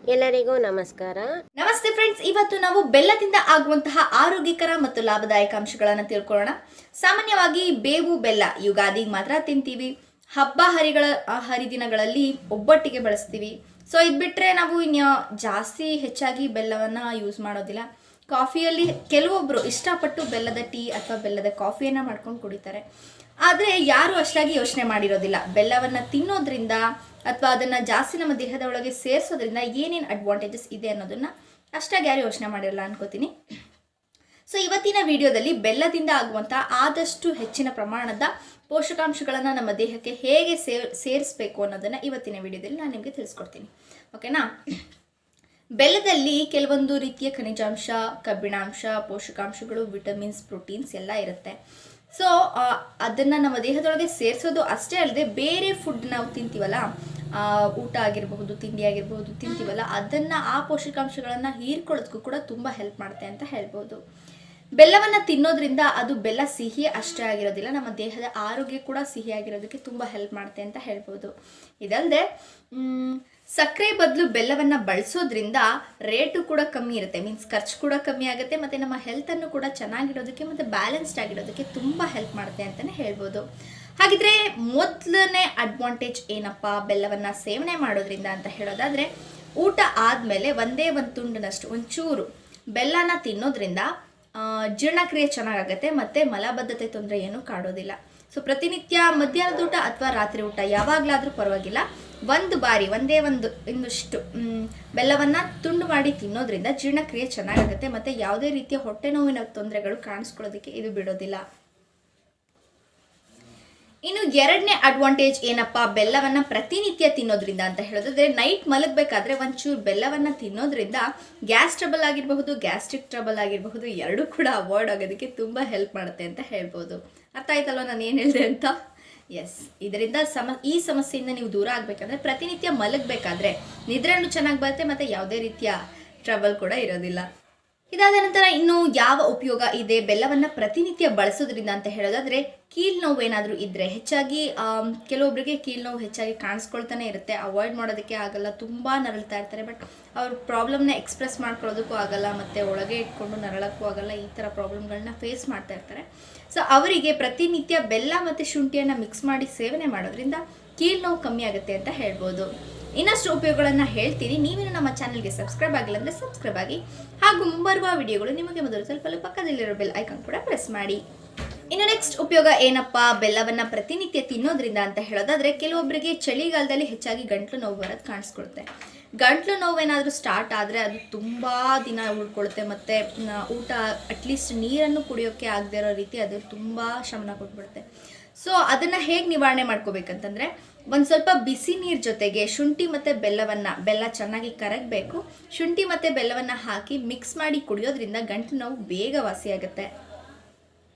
ಎಲ್ಲರಿಗೂ ನಮಸ್ಕಾರ. ನಮಸ್ತೆ ಫ್ರೆಂಡ್ಸ್, ಇವತ್ತು ನಾವು ಬೆಲ್ಲದಿಂದ ಆಗುವಂತಹ ಆರೋಗ್ಯಕರ ಮತ್ತು ಲಾಭದಾಯಕ ಅಂಶಗಳನ್ನು ತಿಳ್ಕೊಳ್ಳೋಣ. ಸಾಮಾನ್ಯವಾಗಿ ಬೇವು ಬೆಲ್ಲ ಯುಗಾದಿಗೆ ಮಾತ್ರ ತಿಂತೀವಿ. ಹಬ್ಬ ಹರಿದಿನಗಳಲ್ಲಿ ಒಬ್ಬಟ್ಟಿಗೆ ಬಳಸ್ತೀವಿ. ಸೊ ಇದು ಬಿಟ್ಟರೆ ನಾವು ಇನ್ನು ಜಾಸ್ತಿ ಹೆಚ್ಚಾಗಿ ಬೆಲ್ಲವನ್ನು ಯೂಸ್ ಮಾಡೋದಿಲ್ಲ. ಕಾಫಿಯಲ್ಲಿ ಕೆಲವೊಬ್ಬರು ಇಷ್ಟಪಟ್ಟು ಬೆಲ್ಲದ ಟೀ ಅಥವಾ ಬೆಲ್ಲದ ಕಾಫಿಯನ್ನು ಮಾಡ್ಕೊಂಡು ಕುಡಿತಾರೆ. ಆದರೆ ಯಾರು ಅಷ್ಟಾಗಿ ಯೋಚನೆ ಮಾಡಿರೋದಿಲ್ಲ ಬೆಲ್ಲವನ್ನು ತಿನ್ನೋದ್ರಿಂದ ಅಥವಾ ಅದನ್ನು ಜಾಸ್ತಿ ನಮ್ಮ ದೇಹದ ಒಳಗೆ ಸೇರಿಸೋದ್ರಿಂದ ಏನೇನು ಅಡ್ವಾಂಟೇಜಸ್ ಇದೆ ಅನ್ನೋದನ್ನು ಅಷ್ಟಾಗಿ ಯಾರು ಯೋಚನೆ ಮಾಡಿರಲ್ಲ ಅನ್ಕೋತೀನಿ. ಸೊ ಇವತ್ತಿನ ವಿಡಿಯೋದಲ್ಲಿ ಬೆಲ್ಲದಿಂದ ಆಗುವಂಥ ಆದಷ್ಟು ಹೆಚ್ಚಿನ ಪ್ರಮಾಣದ ಪೋಷಕಾಂಶಗಳನ್ನು ನಮ್ಮ ದೇಹಕ್ಕೆ ಹೇಗೆ ಸೇರಿಸಬೇಕು ಅನ್ನೋದನ್ನು ಇವತ್ತಿನ ವಿಡಿಯೋದಲ್ಲಿ ನಾನು ನಿಮಗೆ ತಿಳಿಸ್ಕೊಡ್ತೀನಿ. ಓಕೆನಾ? ಬೆಲ್ಲದಲ್ಲಿ ಕೆಲವೊಂದು ರೀತಿಯ ಖನಿಜಾಂಶ, ಕಬ್ಬಿಣಾಂಶ, ಪೋಷಕಾಂಶಗಳು, ವಿಟಮಿನ್ಸ್, ಪ್ರೋಟೀನ್ಸ್ ಎಲ್ಲ ಇರುತ್ತೆ. ಸೊ ಅದನ್ನು ನಮ್ಮ ದೇಹದೊಳಗೆ ಸೇರಿಸೋದು ಅಷ್ಟೇ ಅಲ್ಲದೆ ಬೇರೆ ಫುಡ್ ನಾವು ತಿಂತೀವಲ್ಲ, ಊಟ ಆಗಿರಬಹುದು, ತಿಂಡಿ ಆಗಿರಬಹುದು ತಿಂತೀವಲ್ಲ, ಅದನ್ನು ಆ ಪೋಷಕಾಂಶಗಳನ್ನು ಹೀರ್ಕೊಳ್ಳೋದಕ್ಕೂ ಕೂಡ ತುಂಬ ಹೆಲ್ಪ್ ಮಾಡುತ್ತೆ ಅಂತ ಹೇಳ್ಬೋದು. ಬೆಲ್ಲವನ್ನು ತಿನ್ನೋದ್ರಿಂದ ಅದು ಬೆಲ್ಲ ಸಿಹಿ ಅಷ್ಟೇ ಆಗಿರೋದಿಲ್ಲ, ನಮ್ಮ ದೇಹದ ಆರೋಗ್ಯ ಕೂಡ ಸಿಹಿ ಆಗಿರೋದಕ್ಕೆ ತುಂಬ ಹೆಲ್ಪ್ ಮಾಡುತ್ತೆ ಅಂತ ಹೇಳ್ಬೋದು. ಇದಲ್ಲದೆ ಸಕ್ಕರೆ ಬದಲು ಬೆಲ್ಲವನ್ನು ಬಳಸೋದ್ರಿಂದ ರೇಟು ಕೂಡ ಕಮ್ಮಿ ಇರುತ್ತೆ, ಮೀನ್ಸ್ ಖರ್ಚು ಕೂಡ ಕಮ್ಮಿ ಆಗುತ್ತೆ, ಮತ್ತು ನಮ್ಮ ಹೆಲ್ತನ್ನು ಕೂಡ ಚೆನ್ನಾಗಿಡೋದಕ್ಕೆ ಮತ್ತು ಬ್ಯಾಲೆನ್ಸ್ಡ್ ಆಗಿಡೋದಕ್ಕೆ ತುಂಬ ಹೆಲ್ಪ್ ಮಾಡುತ್ತೆ ಅಂತಲೇ ಹೇಳ್ಬೋದು. ಹಾಗಿದ್ರೆ ಮೊದಲನೇ ಅಡ್ವಾಂಟೇಜ್ ಏನಪ್ಪ ಬೆಲ್ಲವನ್ನು ಸೇವನೆ ಮಾಡೋದ್ರಿಂದ ಅಂತ ಹೇಳೋದಾದರೆ, ಊಟ ಆದಮೇಲೆ ಒಂದೇ ಒಂದು ತುಂಡಿನಷ್ಟು ಒಂಚೂರು ಬೆಲ್ಲನ ತಿನ್ನೋದ್ರಿಂದ ಜೀರ್ಣಕ್ರಿಯೆ ಚೆನ್ನಾಗಾಗುತ್ತೆ ಮತ್ತು ಮಲಬದ್ಧತೆ ತೊಂದರೆ ಏನೂ ಕಾಡೋದಿಲ್ಲ. ಸೊ ಪ್ರತಿನಿತ್ಯ ಮಧ್ಯಾಹ್ನದ ಊಟ ಅಥವಾ ರಾತ್ರಿ ಊಟ ಯಾವಾಗಲಾದರೂ ಪರವಾಗಿಲ್ಲ, ಒಂದು ಬಾರಿ ಇನ್ನಷ್ಟು ಬೆಲ್ಲವನ್ನು ತುಂಡು ಮಾಡಿ ತಿನ್ನೋದ್ರಿಂದ ಜೀರ್ಣಕ್ರಿಯೆ ಚೆನ್ನಾಗಾಗುತ್ತೆ ಮತ್ತು ಯಾವುದೇ ರೀತಿಯ ಹೊಟ್ಟೆ ನೋವಿನ ತೊಂದರೆಗಳು ಕಾಣಿಸ್ಕೊಳ್ಳೋದಕ್ಕೆ ಇದು ಬಿಡೋದಿಲ್ಲ. ಇನ್ನು ಎರಡನೇ ಅಡ್ವಾಂಟೇಜ್ ಏನಪ್ಪ ಬೆಲ್ಲವನ್ನು ಪ್ರತಿನಿತ್ಯ ತಿನ್ನೋದ್ರಿಂದ ಅಂತ ಹೇಳೋದಾದ್ರೆ, ನೈಟ್ ಮಲಗಬೇಕಾದ್ರೆ ಒಂಚೂರು ಬೆಲ್ಲವನ್ನು ತಿನ್ನೋದ್ರಿಂದ ಗ್ಯಾಸ್ ಟ್ರಬಲ್ ಆಗಿರಬಹುದು, ಗ್ಯಾಸ್ಟ್ರಿಕ್ ಟ್ರಬಲ್ ಆಗಿರಬಹುದು, ಎರಡೂ ಕೂಡ ಅವಾಯ್ಡ್ ಆಗೋದಕ್ಕೆ ತುಂಬ ಹೆಲ್ಪ್ ಮಾಡುತ್ತೆ ಅಂತ ಹೇಳ್ಬೋದು. ಅರ್ಥ ಆಯ್ತಲ್ವ ನಾನು ಏನು ಹೇಳಿದೆ ಅಂತ? ಎಸ್, ಇದರಿಂದ ಈ ಸಮಸ್ಯೆಯಿಂದ ನೀವು ದೂರ ಆಗಬೇಕಂದ್ರೆ ಪ್ರತಿನಿತ್ಯ ಮಲಗಬೇಕಾದ್ರೆ ನಿದ್ರೆನೂ ಚೆನ್ನಾಗಿ ಬರುತ್ತೆ ಮತ್ತು ಯಾವುದೇ ರೀತಿಯ ಟ್ರಬಲ್ ಕೂಡ ಇರೋದಿಲ್ಲ. ಇದಾದ ನಂತರ ಇನ್ನು ಯಾವ ಉಪಯೋಗ ಇದೆ ಬೆಲ್ಲವನ್ನು ಪ್ರತಿನಿತ್ಯ ಬಳಸೋದ್ರಿಂದ ಅಂತ ಹೇಳೋದಾದರೆ, ಕೀಲು ನೋವು ಏನಾದರೂ ಇದ್ದರೆ, ಹೆಚ್ಚಾಗಿ ಕೆಲವೊಬ್ಬರಿಗೆ ಕೀಲು ನೋವು ಹೆಚ್ಚಾಗಿ ಕಾಣಿಸ್ಕೊಳ್ತಾನೆ ಇರುತ್ತೆ, ಅವಾಯ್ಡ್ ಮಾಡೋದಕ್ಕೆ ಆಗಲ್ಲ, ತುಂಬ ನರಳ್ತಾ ಇರ್ತಾರೆ, ಬಟ್ ಅವ್ರ ಪ್ರಾಬ್ಲಮ್ನ ಎಕ್ಸ್ಪ್ರೆಸ್ ಮಾಡ್ಕೊಳ್ಳೋದಕ್ಕೂ ಆಗಲ್ಲ ಮತ್ತು ಒಳಗೆ ಇಟ್ಕೊಂಡು ನರಳಕ್ಕೂ ಆಗಲ್ಲ, ಈ ಥರ ಪ್ರಾಬ್ಲಮ್ಗಳನ್ನ ಫೇಸ್ ಮಾಡ್ತಾ ಇರ್ತಾರೆ. ಸೊ ಅವರಿಗೆ ಪ್ರತಿನಿತ್ಯ ಬೆಲ್ಲ ಮತ್ತು ಶುಂಠಿಯನ್ನು ಮಿಕ್ಸ್ ಮಾಡಿ ಸೇವನೆ ಮಾಡೋದ್ರಿಂದ ಕೀಲು ನೋವು ಕಮ್ಮಿ ಆಗುತ್ತೆ ಅಂತ ಹೇಳ್ಬೋದು. ಇನ್ನಷ್ಟು ಉಪಯೋಗಗಳನ್ನು ಹೇಳ್ತೀನಿ. ನೀವೇನು ನಮ್ಮ ಚಾನಲ್ಗೆ ಸಬ್ಸ್ಕ್ರೈಬ್ ಆಗಿಲ್ಲ ಅಂದರೆ ಸಬ್ಸ್ಕ್ರೈಬ್ ಆಗಿ, ಹಾಗೂ ಮುಂಬರುವ ವಿಡಿಯೋಗಳು ನಿಮಗೆ ಮೊದಲು ತಲುಪಲು ಪಕ್ಕದಲ್ಲಿರೋ ಬೆಲ್ ಐಕಾನ್ ಕೂಡ ಪ್ರೆಸ್ ಮಾಡಿ. ಇನ್ನು ನೆಕ್ಸ್ಟ್ ಉಪಯೋಗ ಏನಪ್ಪ ಬೆಲ್ಲವನ್ನು ಪ್ರತಿನಿತ್ಯ ತಿನ್ನೋದ್ರಿಂದ ಅಂತ ಹೇಳೋದಾದರೆ, ಕೆಲವೊಬ್ಬರಿಗೆ ಚಳಿಗಾಲದಲ್ಲಿ ಹೆಚ್ಚಾಗಿ ಗಂಟ್ಲು ನೋವು ಬರೋದು ಕಾಣಿಸ್ಕೊಳುತ್ತೆ. ಗಂಟ್ಲು ನೋವೇನಾದರೂ ಸ್ಟಾರ್ಟ್ ಆದರೆ ಅದು ತುಂಬ ದಿನ ಉಳ್ಕೊಳುತ್ತೆ ಮತ್ತು ಊಟ ಅಟ್ಲೀಸ್ಟ್ ನೀರನ್ನು ಕುಡಿಯೋಕ್ಕೆ ಆಗದೆ ಇರೋ ರೀತಿ ಅದು ತುಂಬ ಶ್ರಮನ ಕೊಟ್ಬಿಡುತ್ತೆ. ಸೊ ಅದನ್ನು ಹೇಗೆ ನಿವಾರಣೆ ಮಾಡ್ಕೋಬೇಕಂತಂದರೆ, ಒಂದು ಸ್ವಲ್ಪ ಬಿಸಿ ನೀರು ಜೊತೆಗೆ ಶುಂಠಿ ಮತ್ತು ಬೆಲ್ಲ ಚೆನ್ನಾಗಿ ಕರಗಬೇಕು, ಶುಂಠಿ ಮತ್ತು ಬೆಲ್ಲವನ್ನು ಹಾಕಿ ಮಿಕ್ಸ್ ಮಾಡಿ ಕುಡಿಯೋದ್ರಿಂದ ಗಂಟಲು ನೋವು ಬೇಗ ವಾಸಿಯಾಗುತ್ತೆ.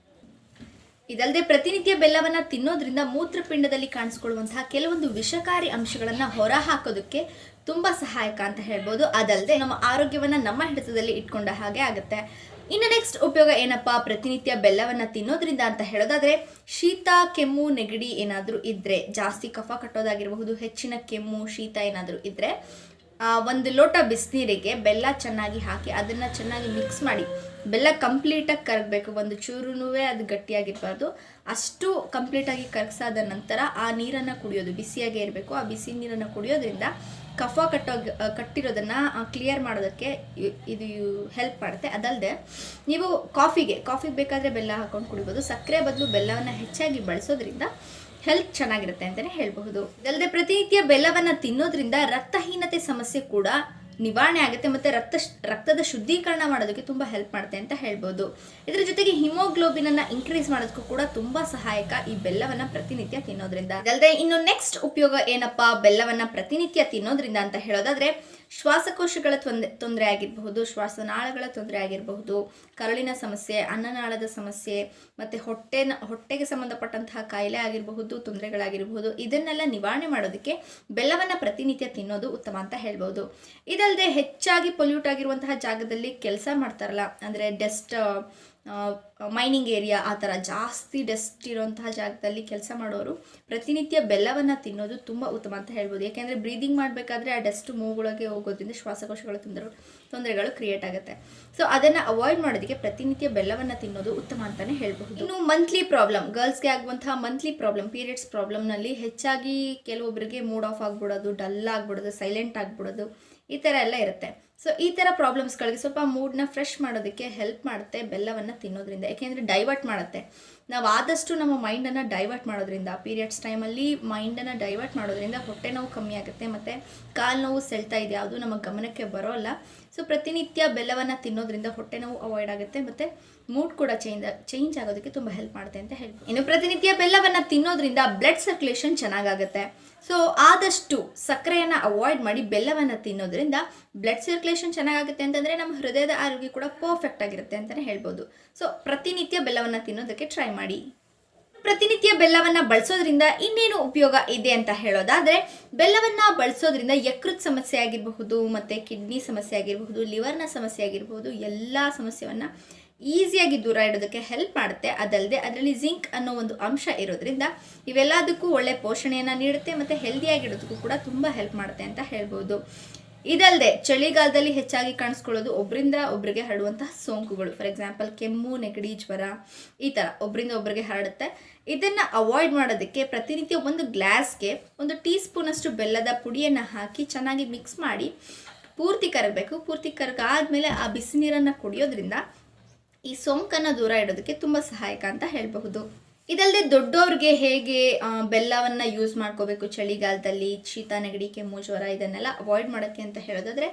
ಇದಲ್ಲದೆ ಪ್ರತಿನಿತ್ಯ ಬೆಲ್ಲವನ್ನು ತಿನ್ನೋದ್ರಿಂದ ಮೂತ್ರಪಿಂಡದಲ್ಲಿ ಕಾಣಿಸ್ಕೊಳ್ಳುವಂತಹ ಕೆಲವೊಂದು ವಿಷಕಾರಿ ಅಂಶಗಳನ್ನು ಹೊರ ಹಾಕೋದಕ್ಕೆ ತುಂಬ ಸಹಾಯಕ ಅಂತ ಹೇಳ್ಬೋದು. ಅದಲ್ಲದೆ ನಮ್ಮ ಆರೋಗ್ಯವನ್ನು ನಮ್ಮ ಹಿಡಿತದಲ್ಲಿ ಇಟ್ಕೊಂಡ ಹಾಗೆ ಆಗುತ್ತೆ. ಇನ್ನು ನೆಕ್ಸ್ಟ್ ಉಪಯೋಗ ಏನಪ್ಪ ಪ್ರತಿನಿತ್ಯ ಬೆಲ್ಲವನ್ನು ತಿನ್ನೋದ್ರಿಂದ ಅಂತ ಹೇಳೋದಾದರೆ, ಶೀತ, ಕೆಮ್ಮು, ನೆಗಡಿ ಏನಾದರೂ ಇದ್ದರೆ, ಜಾಸ್ತಿ ಕಫ ಕಟ್ಟೋದಾಗಿರಬಹುದು, ಹೆಚ್ಚಿನ ಕೆಮ್ಮು, ಶೀತ ಏನಾದರೂ ಇದ್ದರೆ, ಒಂದು ಲೋಟ ಬಿಸಿನೀರಿಗೆ ಬೆಲ್ಲ ಚೆನ್ನಾಗಿ ಹಾಕಿ ಅದನ್ನು ಚೆನ್ನಾಗಿ ಮಿಕ್ಸ್ ಮಾಡಿ, ಬೆಲ್ಲ ಕಂಪ್ಲೀಟಾಗಿ ಕರಗಬೇಕು, ಒಂದು ಚೂರೂ ಅದು ಗಟ್ಟಿಯಾಗಿರಬಾರ್ದು, ಅಷ್ಟು ಕಂಪ್ಲೀಟಾಗಿ ಕರಗಿಸಾದ ನಂತರ ಆ ನೀರನ್ನು ಕುಡಿಯೋದು, ಬಿಸಿಯಾಗೇ ಇರಬೇಕು. ಆ ಬಿಸಿ ನೀರನ್ನು ಕುಡಿಯೋದ್ರಿಂದ ಕಫ ಕಟ್ಟಿರೋದನ್ನು ಕ್ಲಿಯರ್ ಮಾಡೋದಕ್ಕೆ ಇದು ಹೆಲ್ಪ್ ಮಾಡುತ್ತೆ. ಅದಲ್ಲದೆ ನೀವು ಕಾಫಿಗೆ ಬೇಕಾದರೆ ಬೆಲ್ಲ ಹಾಕೊಂಡು ಕುಡಿಬೋದು. ಸಕ್ಕರೆ ಬದಲು ಬೆಲ್ಲವನ್ನು ಹೆಚ್ಚಾಗಿ ಬಳಸೋದ್ರಿಂದ ಹೆಲ್ತ್ ಚೆನ್ನಾಗಿರುತ್ತೆ ಅಂತಲೇ ಹೇಳಬಹುದು. ಇದಲ್ಲದೆ ಪ್ರತಿನಿತ್ಯ ಬೆಲ್ಲವನ್ನು ತಿನ್ನೋದ್ರಿಂದ ರಕ್ತಹೀನತೆ ಸಮಸ್ಯೆ ಕೂಡ ನಿವಾರಣೆ ಆಗುತ್ತೆ ಮತ್ತು ರಕ್ತದ ಶುದ್ಧೀಕರಣ ಮಾಡೋದಕ್ಕೆ ತುಂಬ ಹೆಲ್ಪ್ ಮಾಡುತ್ತೆ ಅಂತ ಹೇಳ್ಬೋದು. ಇದರ ಜೊತೆಗೆ ಹಿಮೋಗ್ಲೋಬಿನನ್ನು ಇನ್ಕ್ರೀಸ್ ಮಾಡೋದಕ್ಕೂ ಕೂಡ ತುಂಬ ಸಹಾಯಕ ಈ ಬೆಲ್ಲವನ್ನು ಪ್ರತಿನಿತ್ಯ ತಿನ್ನೋದ್ರಿಂದ. ಇದಲ್ಲದೆ ಇನ್ನು ನೆಕ್ಸ್ಟ್ ಉಪಯೋಗ ಏನಪ್ಪ ಬೆಲ್ಲವನ್ನು ಪ್ರತಿನಿತ್ಯ ತಿನ್ನೋದ್ರಿಂದ ಅಂತ ಹೇಳೋದಾದರೆ, ಶ್ವಾಸಕೋಶಗಳ ತೊಂದರೆ ಆಗಿರಬಹುದು, ಶ್ವಾಸನಾಳಗಳ ತೊಂದರೆ ಆಗಿರಬಹುದು, ಕರಳಿನ ಸಮಸ್ಯೆ, ಅನ್ನನಾಳದ ಸಮಸ್ಯೆ ಮತ್ತು ಹೊಟ್ಟೆಗೆ ಸಂಬಂಧಪಟ್ಟಂತಹ ಕಾಯಿಲೆ ಆಗಿರಬಹುದು, ತೊಂದರೆಗಳಾಗಿರಬಹುದು, ಇದನ್ನೆಲ್ಲ ನಿವಾರಣೆ ಮಾಡೋದಕ್ಕೆ ಬೆಲ್ಲವನ್ನು ಪ್ರತಿನಿತ್ಯ ತಿನ್ನೋದು ಉತ್ತಮ ಅಂತ ಹೇಳ್ಬೋದು. ಇದಲ್ಲದೆ ಹೆಚ್ಚಾಗಿ ಪೊಲ್ಯೂಟ್ ಆಗಿರುವಂತಹ ಜಾಗದಲ್ಲಿ ಕೆಲಸ ಮಾಡ್ತಾರಲ್ಲ, ಅಂದರೆ ಡಸ್ಟ್ ಮೈನಿಂಗ್ ಏರಿಯಾ ಆ ಥರ ಜಾಸ್ತಿ ಡಸ್ಟ್ ಇರೋಂತಹ ಜಾಗದಲ್ಲಿ ಕೆಲಸ ಮಾಡೋರು ಪ್ರತಿನಿತ್ಯ ಬೆಲ್ಲವನ್ನು ತಿನ್ನೋದು ತುಂಬ ಉತ್ತಮ ಅಂತ ಹೇಳ್ಬೋದು. ಯಾಕೆಂದರೆ ಬ್ರೀದಿಂಗ್ ಮಾಡಬೇಕಾದ್ರೆ ಆ ಡಸ್ಟ್ ಮೂಗೊಳಗೆ ಹೋಗೋದ್ರಿಂದ ಶ್ವಾಸಕೋಶಗಳ ತೊಂದರೆಗಳು ಕ್ರಿಯೇಟ್ ಆಗುತ್ತೆ. ಸೊ ಅದನ್ನು ಅವಾಯ್ಡ್ ಮಾಡೋದಕ್ಕೆ ಪ್ರತಿನಿತ್ಯ ಬೆಲ್ಲವನ್ನು ತಿನ್ನೋದು ಉತ್ತಮ ಅಂತಲೇ ಹೇಳ್ಬಹುದು. ಇನ್ನು ಮಂತ್ಲಿ ಪ್ರಾಬ್ಲಮ್, ಗರ್ಲ್ಸ್ಗೆ ಆಗುವಂತಹ ಮಂತ್ಲಿ ಪ್ರಾಬ್ಲಮ್, ಪೀರಿಯಡ್ಸ್ ಪ್ರಾಬ್ಲಮ್ನಲ್ಲಿ ಹೆಚ್ಚಾಗಿ ಕೆಲವೊಬ್ಬರಿಗೆ ಮೂಡ್ ಆಫ್ ಆಗಿಬಿಡೋದು, ಡಲ್ ಆಗಿಬಿಡೋದು, ಸೈಲೆಂಟ್ ಆಗಿಬಿಡೋದು, ಈ ಥರ ಎಲ್ಲ ಇರುತ್ತೆ. ಸೊ ಈ ಥರ ಪ್ರಾಬ್ಲಮ್ಸ್ಗಳಿಗೆ ಸ್ವಲ್ಪ ಮೂಡ್ನ ಫ್ರೆಶ್ ಮಾಡೋದಕ್ಕೆ ಹೆಲ್ಪ್ ಮಾಡುತ್ತೆ ಬೆಲ್ಲವನ್ನು ತಿನ್ನೋದ್ರಿಂದ. ಯಾಕೆಂದರೆ ಡೈವರ್ಟ್ ಮಾಡುತ್ತೆ. ನಾವು ಆದಷ್ಟು ನಮ್ಮ ಮೈಂಡನ್ನು ಡೈವರ್ಟ್ ಮಾಡೋದ್ರಿಂದ, ಪೀರಿಯಡ್ಸ್ ಟೈಮಲ್ಲಿ ಮೈಂಡನ್ನು ಡೈವರ್ಟ್ ಮಾಡೋದ್ರಿಂದ ಹೊಟ್ಟೆ ನೋವು ಕಮ್ಮಿ ಆಗುತ್ತೆ ಮತ್ತು ಕಾಲು ನೋವು ಸೆಳ್ತಾ ಇದೆ ಯಾವುದು ನಮ್ಮ ಗಮನಕ್ಕೆ ಬರೋಲ್ಲ. ಸೊ ಪ್ರತಿನಿತ್ಯ ಬೆಲ್ಲವನ್ನು ತಿನ್ನೋದ್ರಿಂದ ಹೊಟ್ಟೆ ನೋವು ಅವಾಯ್ಡ್ ಆಗುತ್ತೆ ಮತ್ತು ಮೂಡ್ ಕೂಡ ಚೇಂಜ್ ಆಗೋದಕ್ಕೆ ತುಂಬ ಹೆಲ್ಪ್ ಮಾಡುತ್ತೆ ಅಂತ ಹೇಳ್ಬೋದು. ಇನ್ನು ಪ್ರತಿನಿತ್ಯ ಬೆಲ್ಲವನ್ನು ತಿನ್ನೋದ್ರಿಂದ ಬ್ಲಡ್ ಸರ್ಕ್ಯುಲೇಷನ್ ಚೆನ್ನಾಗಾಗುತ್ತೆ. ಸೊ ಆದಷ್ಟು ಸಕ್ಕರೆಯನ್ನು ಅವಾಯ್ಡ್ ಮಾಡಿ ಬೆಲ್ಲವನ್ನು ತಿನ್ನೋದ್ರಿಂದ ಬ್ಲಡ್ ಸರ್ಕ್ಯುಲೇಷನ್ ಚೆನ್ನಾಗಾಗುತ್ತೆ ಅಂತಂದರೆ ನಮ್ಮ ಹೃದಯದ ಆರೋಗ್ಯ ಕೂಡ ಪರ್ಫೆಕ್ಟ್ ಆಗಿರುತ್ತೆ ಅಂತಲೇ ಹೇಳ್ಬೋದು. ಸೊ ಪ್ರತಿನಿತ್ಯ ಬೆಲ್ಲವನ್ನು ತಿನ್ನೋದಕ್ಕೆ ಟ್ರೈ ಮಾಡಿ. ಪ್ರತಿನಿತ್ಯ ಬೆಲ್ಲವನ್ನು ಬಳಸೋದ್ರಿಂದ ಇನ್ನೇನು ಉಪಯೋಗ ಇದೆ ಅಂತ ಹೇಳೋದಾದರೆ, ಬೆಲ್ಲವನ್ನು ಬಳಸೋದ್ರಿಂದ ಯಕೃತ್ ಸಮಸ್ಯೆ ಆಗಿರಬಹುದು ಮತ್ತು ಕಿಡ್ನಿ ಸಮಸ್ಯೆ ಆಗಿರಬಹುದು, ಲಿವರ್ನ ಸಮಸ್ಯೆ ಆಗಿರಬಹುದು, ಎಲ್ಲ ಸಮಸ್ಯೆಯನ್ನು ಈಸಿಯಾಗಿ ದೂರ ಇಡೋದಕ್ಕೆ ಹೆಲ್ಪ್ ಮಾಡುತ್ತೆ. ಅದಲ್ಲದೆ ಅದರಲ್ಲಿ ಜಿಂಕ್ ಅನ್ನೋ ಒಂದು ಅಂಶ ಇರೋದ್ರಿಂದ ಇವೆಲ್ಲದಕ್ಕೂ ಒಳ್ಳೆ ಪೋಷಣೆಯನ್ನು ನೀಡುತ್ತೆ ಮತ್ತು ಹೆಲ್ದಿಯಾಗಿಡೋದಕ್ಕೂ ಕೂಡ ತುಂಬ ಹೆಲ್ಪ್ ಮಾಡುತ್ತೆ ಅಂತ ಹೇಳ್ಬೋದು. ಇದಲ್ಲದೆ ಚಳಿಗಾಲದಲ್ಲಿ ಹೆಚ್ಚಾಗಿ ಕಾಣಿಸ್ಕೊಳ್ಳೋದು ಒಬ್ಬರಿಂದ ಒಬ್ಬರಿಗೆ ಹರಡುವಂತಹ ಸೋಂಕುಗಳು. ಫಾರ್ ಎಕ್ಸಾಂಪಲ್ ಕೆಮ್ಮು, ನೆಗಡಿ, ಜ್ವರ ಈ ಥರ ಒಬ್ಬರಿಂದ ಒಬ್ಬರಿಗೆ ಹರಡುತ್ತೆ. ಇದನ್ನು ಅವಾಯ್ಡ್ ಮಾಡೋದಕ್ಕೆ ಪ್ರತಿನಿತ್ಯ ಒಂದು ಗ್ಲಾಸ್ಗೆ 1 ಟೀ ಸ್ಪೂನಷ್ಟು ಬೆಲ್ಲದ ಪುಡಿಯನ್ನು ಹಾಕಿ ಚೆನ್ನಾಗಿ ಮಿಕ್ಸ್ ಮಾಡಿ ಪೂರ್ತಿ ಕರಗಬೇಕು. ಪೂರ್ತಿ ಕರಗಾದ್ಮೇಲೆ ಆ ಬಿಸಿ ನೀರನ್ನು ಕುಡಿಯೋದ್ರಿಂದ ಈ ಸೋಂಕನ್ನು ದೂರ ಇಡೋದಕ್ಕೆ ತುಂಬ ಸಹಾಯಕ ಅಂತ ಹೇಳಬಹುದು. ಇದಲ್ಲದೆ ದೊಡ್ಡವ್ರಿಗೆ ಹೇಗೆ ಬೆಲ್ಲವನ್ನು ಯೂಸ್ ಮಾಡ್ಕೋಬೇಕು ಚಳಿಗಾಲದಲ್ಲಿ, ಶೀತ, ನೆಗಡಿ, ಕೆಮ್ಮು, ಜ್ವರ ಇದನ್ನೆಲ್ಲ ಅವಾಯ್ಡ್ ಮಾಡೋಕ್ಕೆ ಅಂತ ಹೇಳೋದಾದರೆ,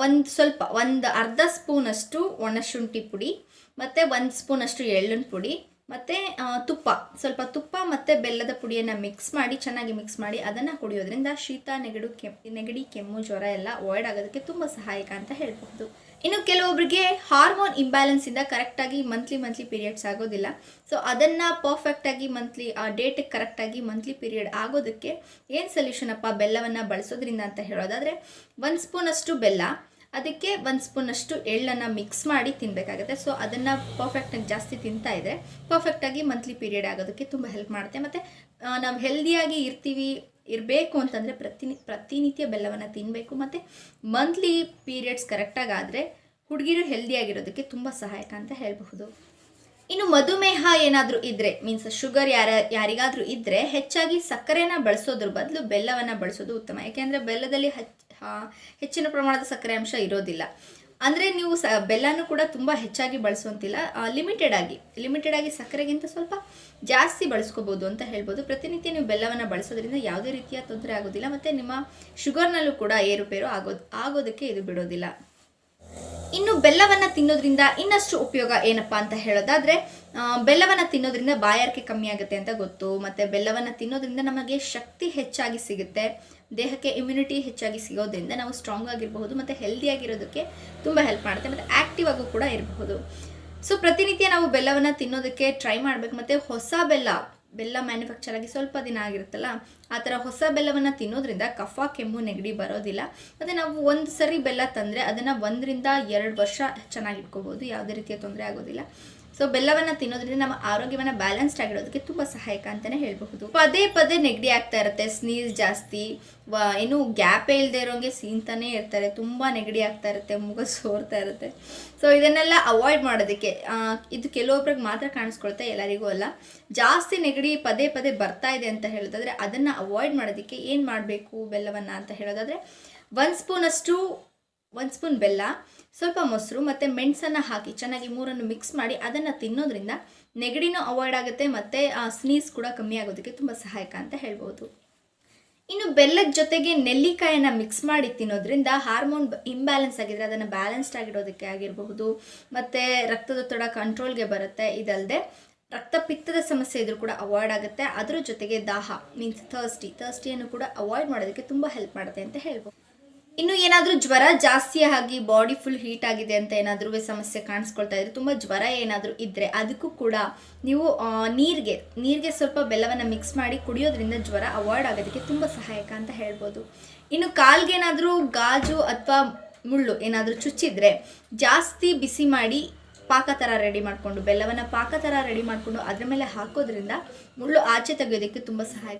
ಒಂದು ಅರ್ಧ ಸ್ಪೂನಷ್ಟು ಒಣಶುಂಠಿ ಪುಡಿ ಮತ್ತು 1 ಸ್ಪೂನಷ್ಟು ಎಳ್ಳಿನ ಪುಡಿ ಮತ್ತು ತುಪ್ಪ ಮತ್ತು ಬೆಲ್ಲದ ಪುಡಿಯನ್ನು ಚೆನ್ನಾಗಿ ಮಿಕ್ಸ್ ಮಾಡಿ ಅದನ್ನು ಕುಡಿಯೋದ್ರಿಂದ ಶೀತ, ನೆಗಡಿ, ಕೆಮ್ಮು, ಜ್ವರ ಎಲ್ಲ ಅವಾಯ್ಡ್ ಆಗೋದಕ್ಕೆ ತುಂಬ ಸಹಾಯಕ ಅಂತ ಹೇಳ್ಬಹುದು. ಇನ್ನು ಕೆಲವೊಬ್ಬರಿಗೆ ಹಾರ್ಮೋನ್ ಇಂಬ್ಯಾಲೆನ್ಸಿಂದ ಕರೆಕ್ಟಾಗಿ ಮಂತ್ಲಿ ಪೀರಿಯಡ್ಸ್ ಆಗೋದಿಲ್ಲ. ಸೊ ಅದನ್ನು ಪರ್ಫೆಕ್ಟಾಗಿ ಡೇಟಿಗೆ ಕರೆಕ್ಟಾಗಿ ಮಂತ್ಲಿ ಪೀರಿಯಡ್ ಆಗೋದಕ್ಕೆ ಏನು ಸೊಲ್ಯೂಷನ್ ಅಪ್ಪ ಬೆಲ್ಲವನ್ನು ಬಳಸೋದ್ರಿಂದ ಅಂತ ಹೇಳೋದಾದರೆ, 1 ಸ್ಪೂನಷ್ಟು ಬೆಲ್ಲ, ಅದಕ್ಕೆ 1 ಸ್ಪೂನಷ್ಟು ಎಳ್ಳನ್ನು ಮಿಕ್ಸ್ ಮಾಡಿ ತಿನ್ನಬೇಕಾಗುತ್ತೆ. ಸೊ ಅದನ್ನು ಪರ್ಫೆಕ್ಟಾಗಿ ಜಾಸ್ತಿ ತಿಂತಾ ಇದ್ದರೆ ಪರ್ಫೆಕ್ಟಾಗಿ ಮಂತ್ಲಿ ಪೀರಿಯಡ್ ಆಗೋದಕ್ಕೆ ತುಂಬ ಹೆಲ್ಪ್ ಮಾಡುತ್ತೆ. ಮತ್ತು ನಾವು ಹೆಲ್ದಿಯಾಗಿ ಇರಬೇಕು ಅಂತಂದರೆ ಪ್ರತಿನಿತ್ಯ ಬೆಲ್ಲವನ್ನು ತಿನ್ನಬೇಕು. ಮತ್ತು ಮಂತ್ಲಿ ಪೀರಿಯಡ್ಸ್ ಕರೆಕ್ಟಾಗಾದರೆ ಹುಡುಗಿರು ಹೆಲ್ದಿಯಾಗಿರೋದಕ್ಕೆ ತುಂಬ ಸಹಾಯಕ ಅಂತ ಹೇಳಬಹುದು. ಇನ್ನು ಮಧುಮೇಹ ಏನಾದರೂ ಇದ್ದರೆ, ಮೀನ್ಸ್ ಶುಗರ್ ಯಾರಿಗಾದರೂ ಇದ್ದರೆ ಹೆಚ್ಚಾಗಿ ಸಕ್ಕರೆನ ಬಳಸೋದ್ರ ಬದಲು ಬೆಲ್ಲವನ್ನು ಬಳಸೋದು ಉತ್ತಮ. ಯಾಕೆಂದರೆ ಬೆಲ್ಲದಲ್ಲಿ ಹೆಚ್ಚಿನ ಪ್ರಮಾಣದ ಸಕ್ಕರೆ ಅಂಶ ಇರೋದಿಲ್ಲ. ಅಂದರೆ ನೀವು ಬೆಲ್ಲನೂ ಕೂಡ ತುಂಬ ಹೆಚ್ಚಾಗಿ ಬಳಸುವಂತಿಲ್ಲ, ಲಿಮಿಟೆಡ್ ಆಗಿ ಸಕ್ಕರೆಗಿಂತ ಸ್ವಲ್ಪ ಜಾಸ್ತಿ ಬಳಸ್ಕೋಬೋದು ಅಂತ ಹೇಳ್ಬೋದು. ಪ್ರತಿನಿತ್ಯ ನೀವು ಬೆಲ್ಲವನ್ನು ಬಳಸೋದ್ರಿಂದ ಯಾವುದೇ ರೀತಿಯ ತೊಂದರೆ ಆಗೋದಿಲ್ಲ ಮತ್ತು ನಿಮ್ಮ ಶುಗರ್ನಲ್ಲೂ ಕೂಡ ಏರುಪೇರು ಆಗೋದಕ್ಕೆ ಇದು ಬಿಡೋದಿಲ್ಲ. ಇನ್ನು ಬೆಲ್ಲವನ್ನು ತಿನ್ನೋದ್ರಿಂದ ಇನ್ನಷ್ಟು ಉಪಯೋಗ ಏನಪ್ಪ ಅಂತ ಹೇಳೋದಾದರೆ, ಬೆಲ್ಲವನ್ನು ತಿನ್ನೋದ್ರಿಂದ ಬಾಯಾರಿಕೆ ಕಮ್ಮಿ ಆಗುತ್ತೆ ಅಂತ ಗೊತ್ತು. ಮತ್ತು ಬೆಲ್ಲವನ್ನು ತಿನ್ನೋದ್ರಿಂದ ನಮಗೆ ಶಕ್ತಿ ಹೆಚ್ಚಾಗಿ ಸಿಗುತ್ತೆ, ದೇಹಕ್ಕೆ ಇಮ್ಯುನಿಟಿ ಹೆಚ್ಚಾಗಿ ಸಿಗೋದ್ರಿಂದ ನಾವು ಸ್ಟ್ರಾಂಗ್ ಆಗಿರಬಹುದು ಮತ್ತು ಹೆಲ್ದಿಯಾಗಿರೋದಕ್ಕೆ ತುಂಬ ಹೆಲ್ಪ್ ಮಾಡುತ್ತೆ ಮತ್ತು ಆ್ಯಕ್ಟಿವ್ ಆಗು ಕೂಡ ಇರಬಹುದು. ಸೊ ಪ್ರತಿನಿತ್ಯ ನಾವು ಬೆಲ್ಲವನ್ನು ತಿನ್ನೋದಕ್ಕೆ ಟ್ರೈ ಮಾಡಬೇಕು. ಮತ್ತು ಹೊಸ ಬೆಲ್ಲ ಮ್ಯಾನುಫ್ಯಾಕ್ಚರ್ ಆಗಿ ಸ್ವಲ್ಪ ದಿನ ಆಗಿರುತ್ತಲ್ಲ, ಆ ಥರ ಹೊಸ ಬೆಲ್ಲವನ್ನು ತಿನ್ನೋದ್ರಿಂದ ಕಫ, ಕೆಮ್ಮು, ನೆಗಡಿ ಬರೋದಿಲ್ಲ. ಮತ್ತು ನಾವು ಒಂದು ಸರಿ ಬೆಲ್ಲ ತಂದರೆ ಅದನ್ನು 1 ರಿಂದ 2 ವರ್ಷ ಚೆನ್ನಾಗಿಟ್ಕೋಬೋದು, ಯಾವುದೇ ರೀತಿಯ ತೊಂದರೆ ಆಗೋದಿಲ್ಲ. ಸೊ ಬೆಲ್ಲವನ್ನು ತಿನ್ನೋದ್ರಿಂದ ನಮ್ಮ ಆರೋಗ್ಯವನ್ನು ಬ್ಯಾಲೆನ್ಸ್ಡ್ ಆಗಿಡೋದಕ್ಕೆ ತುಂಬ ಸಹಾಯಕ ಅಂತಲೇ ಹೇಳಬಹುದು. ಪದೇ ನೆಗಡಿ ಆಗ್ತಾ ಇರುತ್ತೆ, ಸ್ನೀಸ್ ಜಾಸ್ತಿ, ಏನು ಗ್ಯಾಪೇ ಇಲ್ಲದೆ ಇರೋಂಗೆ ಸೀನ್ತಾನೇ ಇರ್ತಾರೆ, ತುಂಬ ನೆಗಡಿ ಆಗ್ತಾ ಇರುತ್ತೆ, ಮುಗ ಸೋರ್ತಾ ಇರುತ್ತೆ. ಸೊ ಇದನ್ನೆಲ್ಲ ಅವಾಯ್ಡ್ ಮಾಡೋದಕ್ಕೆ, ಇದು ಕೆಲವೊಬ್ರಿಗೆ ಮಾತ್ರ ಕಾಣಿಸ್ಕೊಳ್ತಾ, ಎಲ್ಲರಿಗೂ ಅಲ್ಲ. ಜಾಸ್ತಿ ನೆಗಡಿ ಪದೇ ಬರ್ತಾ ಇದೆ ಅಂತ ಹೇಳೋದಾದರೆ ಅದನ್ನು ಅವಾಯ್ಡ್ ಮಾಡೋದಕ್ಕೆ ಏನು ಮಾಡಬೇಕು ಬೆಲ್ಲವನ್ನು ಅಂತ ಹೇಳೋದಾದರೆ, 1 ಸ್ಪೂನ್ ಬೆಲ್ಲ, ಸ್ವಲ್ಪ ಮೊಸರು ಮತ್ತು ಮೆಣಸನ್ನು ಹಾಕಿ ಚೆನ್ನಾಗಿ 3 ಮಿಕ್ಸ್ ಮಾಡಿ ಅದನ್ನು ತಿನ್ನೋದ್ರಿಂದ ನೆಗಡಿನೂ ಅವಾಯ್ಡ್ ಆಗುತ್ತೆ ಮತ್ತು ಸ್ನೀಸ್ ಕೂಡ ಕಮ್ಮಿ ಆಗೋದಕ್ಕೆ ತುಂಬ ಸಹಾಯಕ ಅಂತ ಹೇಳ್ಬೋದು. ಇನ್ನು ಬೆಲ್ಲದ ಜೊತೆಗೆ ನೆಲ್ಲಿಕಾಯನ್ನು ಮಿಕ್ಸ್ ಮಾಡಿ ತಿನ್ನೋದ್ರಿಂದ ಹಾರ್ಮೋನ್ ಇಂಬ್ಯಾಲೆನ್ಸ್ ಆಗಿದ್ರೆ ಅದನ್ನು ಬ್ಯಾಲೆನ್ಸ್ಡ್ ಆಗಿಡೋದಕ್ಕೆ ಆಗಿರಬಹುದು ಮತ್ತು ರಕ್ತದೊತ್ತಡ ಕಂಟ್ರೋಲ್ಗೆ ಬರುತ್ತೆ. ಇದಲ್ಲದೆ ರಕ್ತಪಿತ್ತದ ಸಮಸ್ಯೆ ಇದ್ರೂ ಕೂಡ ಅವಾಯ್ಡ್ ಆಗುತ್ತೆ. ಅದರ ಜೊತೆಗೆ ದಾಹ, ಮೀನ್ಸ್ ಥರ್ಸ್ಟಿಯನ್ನು ಕೂಡ ಅವಾಯ್ಡ್ ಮಾಡೋದಕ್ಕೆ ತುಂಬ ಹೆಲ್ಪ್ ಮಾಡುತ್ತೆ ಅಂತ ಹೇಳ್ಬೋದು. ಇನ್ನು ಏನಾದರೂ ಜ್ವರ ಜಾಸ್ತಿ ಆಗಿ ಬಾಡಿ ಫುಲ್ ಹೀಟ್ ಆಗಿದೆ ಅಂತ ಏನಾದರೂ ಸಮಸ್ಯೆ ಕಾಣಿಸ್ಕೊಳ್ತಾ ಇದ್ರೆ, ತುಂಬ ಜ್ವರ ಏನಾದರೂ ಇದ್ದರೆ ಅದಕ್ಕೂ ಕೂಡ ನೀವು ನೀರಿಗೆ ಸ್ವಲ್ಪ ಬೆಲ್ಲವನ್ನು ಮಿಕ್ಸ್ ಮಾಡಿ ಕುಡಿಯೋದ್ರಿಂದ ಜ್ವರ ಅವಾಯ್ಡ್ ಆಗೋದಕ್ಕೆ ತುಂಬ ಸಹಾಯಕ ಅಂತ ಹೇಳ್ಬೋದು. ಇನ್ನು ಕಾಲ್ಗೇನಾದರೂ ಗಾಜು ಅಥವಾ ಮುಳ್ಳು ಏನಾದರೂ ಚುಚ್ಚಿದ್ರೆ ಜಾಸ್ತಿ ಬಿಸಿ ಮಾಡಿ ಪಾಕ ಥರ ರೆಡಿ ಮಾಡಿಕೊಂಡು ಬೆಲ್ಲವನ್ನು ಪಾಕ ಥರ ರೆಡಿ ಮಾಡಿಕೊಂಡು ಅದ್ರ ಮೇಲೆ ಹಾಕೋದ್ರಿಂದ ಮುಳ್ಳು ಆಚೆ ತೆಗೆಯೋದಕ್ಕೆ ತುಂಬ ಸಹಾಯ.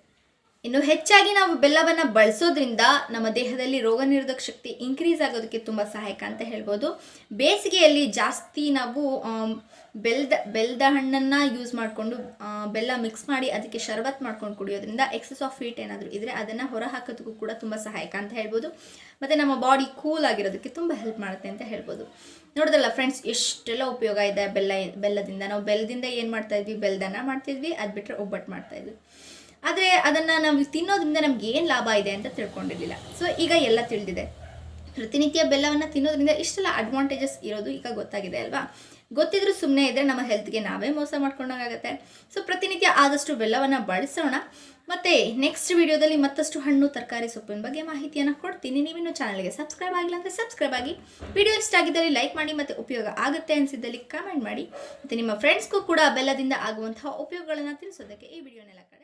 ಇನ್ನು ಹೆಚ್ಚಾಗಿ ನಾವು ಬೆಲ್ಲವನ್ನು ಬಳಸೋದ್ರಿಂದ ನಮ್ಮ ದೇಹದಲ್ಲಿ ರೋಗ ನಿರೋಧಕ ಶಕ್ತಿ ಇನ್ಕ್ರೀಸ್ ಆಗೋದಕ್ಕೆ ತುಂಬ ಸಹಾಯಕ ಅಂತ ಹೇಳ್ಬೋದು. ಬೇಸಿಗೆಯಲ್ಲಿ ಜಾಸ್ತಿ ನಾವು ಬೆಲ್ಲದ ಹಣ್ಣನ್ನು ಯೂಸ್ ಮಾಡಿಕೊಂಡು ಬೆಲ್ಲ ಮಿಕ್ಸ್ ಮಾಡಿ ಅದಕ್ಕೆ ಶರ್ಬತ್ ಮಾಡ್ಕೊಂಡು ಕುಡಿಯೋದ್ರಿಂದ ಎಕ್ಸಸ್ ಆಫ್ ಹೀಟ್ ಏನಾದರೂ ಇದ್ದರೆ ಅದನ್ನು ಹೊರ ಹಾಕೋದಕ್ಕೂ ಕೂಡ ತುಂಬ ಸಹಾಯಕ ಅಂತ ಹೇಳ್ಬೋದು. ಮತ್ತು ನಮ್ಮ ಬಾಡಿ ಕೂಲ್ ಆಗಿರೋದಕ್ಕೆ ತುಂಬ ಹೆಲ್ಪ್ ಮಾಡುತ್ತೆ ಅಂತ ಹೇಳ್ಬೋದು. ನೋಡಿದ್ರಲ್ಲ ಫ್ರೆಂಡ್ಸ್, ಎಷ್ಟೆಲ್ಲ ಉಪಯೋಗ ಇದೆ ಬೆಲ್ಲದಿಂದ. ನಾವು ಬೆಲ್ಲದಿಂದ ಏನು ಮಾಡ್ತಾಯಿದ್ವಿ, ಬೆಲ್ಲದನ್ನ ಮಾಡ್ತಿದ್ವಿ, ಅದು ಬಿಟ್ಟರೆ ಒಬ್ಬಟ್ಟು ಮಾಡ್ತಾಯಿದ್ವಿ. ಆದರೆ ಅದನ್ನು ನಾವು ತಿನ್ನೋದ್ರಿಂದ ನಮ್ಗೆ ಏನು ಲಾಭ ಇದೆ ಅಂತ ತಿಳ್ಕೊಂಡಿರಲಿಲ್ಲ. ಸೊ ಈಗ ಎಲ್ಲ ತಿಳಿದಿದೆ. ಪ್ರತಿನಿತ್ಯ ಬೆಲ್ಲವನ್ನು ತಿನ್ನೋದ್ರಿಂದ ಇಷ್ಟೆಲ್ಲ ಅಡ್ವಾಂಟೇಜಸ್ ಇರೋದು ಈಗ ಗೊತ್ತಾಗಿದೆ ಅಲ್ವಾ. ಗೊತ್ತಿದ್ರೂ ಸುಮ್ಮನೆ ಇದ್ದರೆ ನಮ್ಮ ಹೆಲ್ತ್ಗೆ ನಾವೇ ಮೋಸ ಮಾಡ್ಕೊಂಡಾಗುತ್ತೆ. ಸೊ ಪ್ರತಿನಿತ್ಯ ಆದಷ್ಟು ಬೆಲ್ಲವನ್ನು ಬಳಸೋಣ. ಮತ್ತು ನೆಕ್ಸ್ಟ್ ವಿಡಿಯೋದಲ್ಲಿ ಮತ್ತಷ್ಟು ಹಣ್ಣು ತರಕಾರಿ ಸೊಪ್ಪಿನ ಬಗ್ಗೆ ಮಾಹಿತಿಯನ್ನು ಕೊಡ್ತೀನಿ. ನೀವಿನ್ನೂ ಚಾನಲ್ಗೆ ಸಬ್ಸ್ಕ್ರೈಬ್ ಆಗಿಲ್ಲ ಅಂದರೆ ಸಬ್ಸ್ಕ್ರೈಬ್ ಆಗಿ. ವಿಡಿಯೋ ಇಷ್ಟ ಆಗಿದ್ದಲ್ಲಿ ಲೈಕ್ ಮಾಡಿ, ಮತ್ತು ಉಪಯೋಗ ಆಗುತ್ತೆ ಅನಿಸಿದ್ದಲ್ಲಿ ಕಮೆಂಟ್ ಮಾಡಿ. ಮತ್ತು ನಿಮ್ಮ ಫ್ರೆಂಡ್ಸ್ಗೂ ಕೂಡ ಬೆಲ್ಲದಿಂದ ಆಗುವಂತಹ ಉಪಯೋಗಗಳನ್ನು ತಿಳಿಸೋದಕ್ಕೆ ಈ ವಿಡಿಯೋನೆಲ್ಲ ಕಡೆ